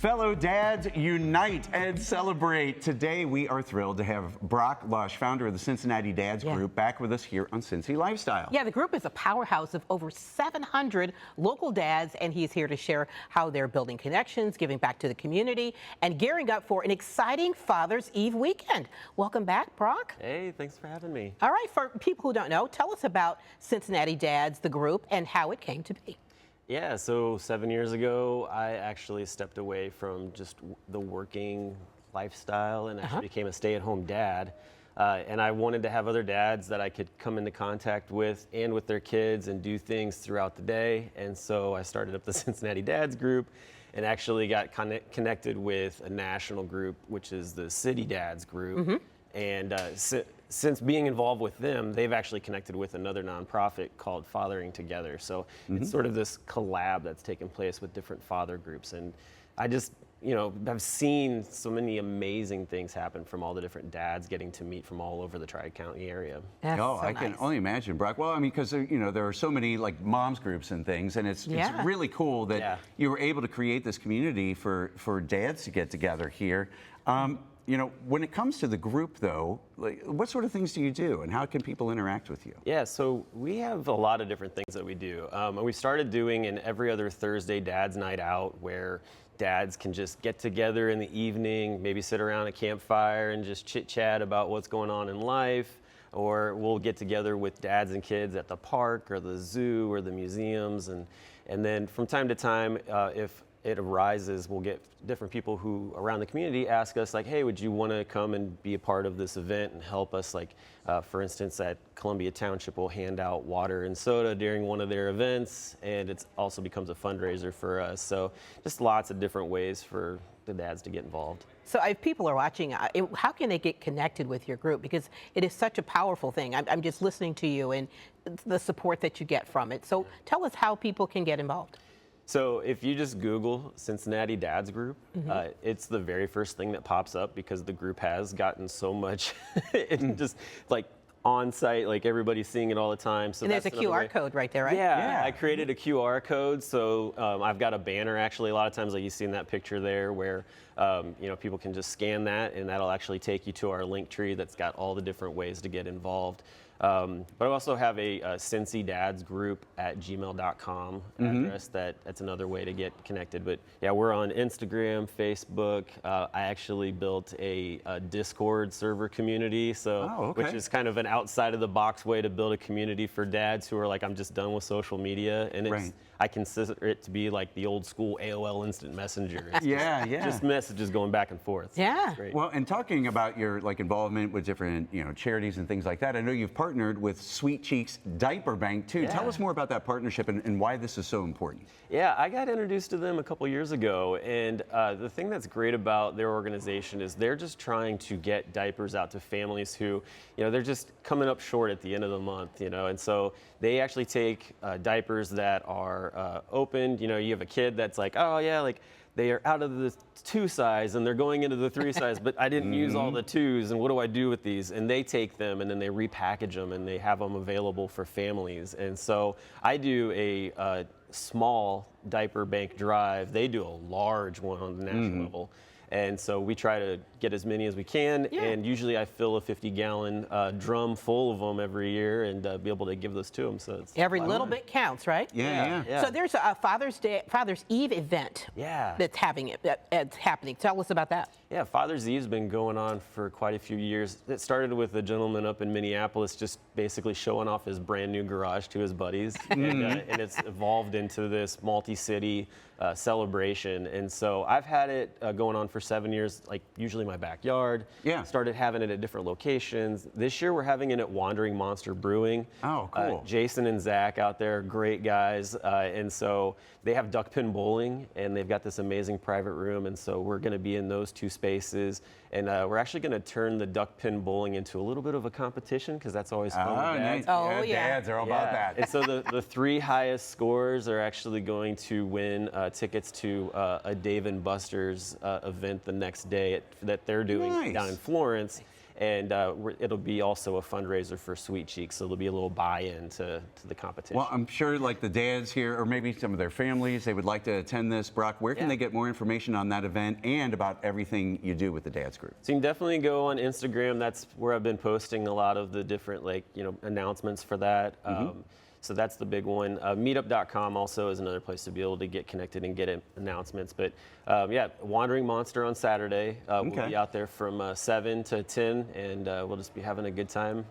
Fellow dads, unite and celebrate. Today, we are thrilled to have Brock Lush, founder of the Cincinnati Dads Group, back with us here on Cincy Lifestyle. Yeah, the group is a powerhouse of over 700 local dads, and he's here to share how they're building connections, giving back to the community, and gearing up for an exciting Father's Eve weekend. Welcome back, Brock. Hey, thanks for having me. All right, for people who don't know, tell us about Cincinnati Dads, the group, and how it came to be. Yeah, so 7 years ago, I actually stepped away from just the working lifestyle and actually became a stay-at-home dad. And I wanted to have other dads that I could come into contact with and with their kids and do things throughout the day. And so I started up the Cincinnati Dads Group and actually got connected with a national group, which is the City Dads Group. And since being involved with them, they've actually connected with another nonprofit called Fathering Together. So it's sort of this collab that's taken place with different father groups. And I just, I've seen so many amazing things happen from all the different dads getting to meet from all over the Tri-County area. That's so I can only imagine, Brock. Well, I mean, because there are so many like moms groups and things, and it's really cool that you were able to create this community for dads to get together here. When it comes to the group, though, like, what sort of things do you do, and how can people interact with you? Yeah, so we have a lot of different things that we do. We started doing an every other Thursday Dad's Night Out, where dads can just get together in the evening, maybe sit around a campfire and just chit-chat about what's going on in life. Or we'll get together with dads and kids at the park or the zoo or the museums. And then from time to time, if it arises, we'll get different people who around the community ask us, like, hey, would you want to come and be a part of this event and help us? Like, for instance, at Columbia Township, we'll hand out water and soda during one of their events, and it also becomes a fundraiser for us. So just lots of different ways for the dads to get involved. So if people are watching, how can they get connected with your group? Because it is such a powerful thing. I'm just listening to you and the support that you get from it. So tell us how people can get involved. So if you just Google Cincinnati Dads Group, it's the very first thing that pops up because the group has gotten so much just like on site, like everybody's seeing it all the time. So and there's a QR code right there, right? Yeah, I created a QR code. So I've got a banner actually a lot of times, like you see in that picture there, where people can just scan that and that'll actually take you to our link tree that's got all the different ways to get involved. But I also have a Cincy Dads Group at gmail.com address. That's another way to get connected. But yeah, we're on Instagram, Facebook. I actually built a Discord server community, which is kind of an outside of the box way to build a community for dads who are like, I'm just done with social media, and I consider it to be like the old school AOL Instant Messenger. It's just messages going back and forth. Yeah. Well, and talking about your involvement with different charities and things like that, I know you've partnered with Sweet Cheeks Diaper Bank too. Tell us more about that partnership and why this is so important. Yeah, I got introduced to them a couple years ago, and the thing that's great about their organization is they're just trying to get diapers out to families who, they're just coming up short at the end of the month, and so they actually take diapers that are opened. You have a kid that's like, oh yeah, like they are out of the 2 size and they're going into the 3 size, but I didn't use all the 2s, and what do I do with these? And they take them and then they repackage them and they have them available for families. And so I do a small diaper bank drive. They do a large one on the national level. And so we try to get as many as we can, and usually I fill a 50-gallon drum full of them every year and be able to give those to them. So it's every little bit counts, right? Yeah. So there's a Father's Eve event that's happening. Tell us about that. Yeah, Father's Eve's been going on for quite a few years. It started with a gentleman up in Minneapolis just basically showing off his brand new garage to his buddies, and it's evolved into this multi-city celebration. And so I've had it going on for 7 years, like usually my backyard. Started having it at different locations. This year we're having it at Wandering Monster Brewing. Oh, cool. Jason and Zach out there, great guys. And so they have duck pin bowling, and they've got this amazing private room. And so we're going to be in those 2 spaces. And we're actually going to turn the duck pin bowling into a little bit of a competition, because that's always fun with dads. Nice. Dads are all about that. And so the 3 highest scores are actually going to win tickets to a Dave & Buster's event the next day that they're doing down in Florence. And it'll be also a fundraiser for Sweet Cheeks, so there'll be a little buy-in to the competition. Well, I'm sure like the dads here, or maybe some of their families, they would like to attend this. Brock, where can they get more information on that event and about everything you do with the Dads Group? So you can definitely go on Instagram. That's where I've been posting a lot of the different announcements for that. So that's the big one. Meetup.com also is another place to be able to get connected and get announcements. But yeah, Wandering Monster on Saturday. We'll be out there from 7 to 10, and we'll just be having a good time,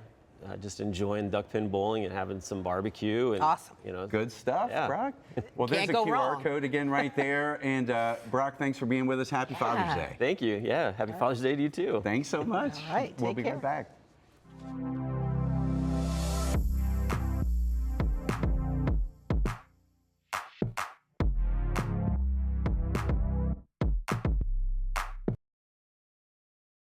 just enjoying duck pin bowling and having some barbecue. And, awesome. Good stuff, Brock. Well, there's a QR code again right there. And Brock, thanks for being with us. Happy Father's Day. Thank you. Yeah, happy Father's Day to you too. Thanks so much. All right, we'll be care. right back.